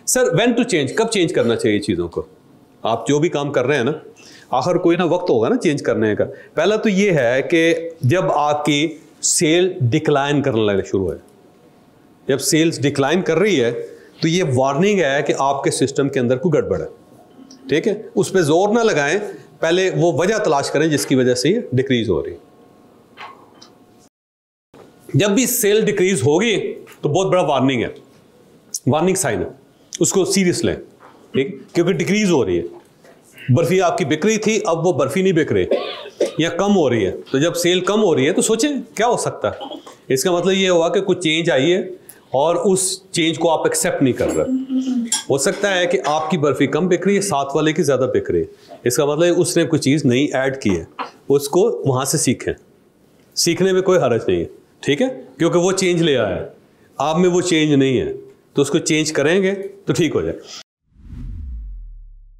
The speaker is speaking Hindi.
सर व्हेन टू चेंज, कब चेंज करना चाहिए चीज़ों को? आप जो भी काम कर रहे हैं ना, आखिर कोई ना वक्त होगा ना चेंज करने का। पहला तो ये है कि जब आपकी सेल डिक्लाइन करने लगना शुरू है, जब सेल्स डिक्लाइन कर रही है तो ये वार्निंग है कि आपके सिस्टम के अंदर कोई गड़बड़ है। ठीक है, उस पर जोर ना लगाएं, पहले वो वजह तलाश करें जिसकी वजह से ये डिक्रीज हो रही है। जब भी सेल डिक्रीज होगी तो बहुत बड़ा वार्निंग है, वार्निंग साइन है, उसको सीरियस लें। ठीक, क्योंकि डिक्रीज हो रही है। बर्फी आपकी बिक रही थी, अब वो बर्फी नहीं बिक रही या कम हो रही है। तो जब सेल कम हो रही है तो सोचें क्या हो सकता है। इसका मतलब ये हुआ कि कुछ चेंज आई है और उस चेंज को आप एक्सेप्ट नहीं कर रहे। हो सकता है कि आपकी बर्फी कम बिक रही है, साथ वाले की ज़्यादा बिक रही है। इसका मतलब उसने कोई चीज़ नई ऐड की है, उसको वहाँ से सीखें। सीखने में कोई हर्ज नहीं है, ठीक है, क्योंकि वो चेंज ले आया है, आप में वो चेंज नहीं है, तो उसको चेंज करेंगे तो ठीक हो जाए।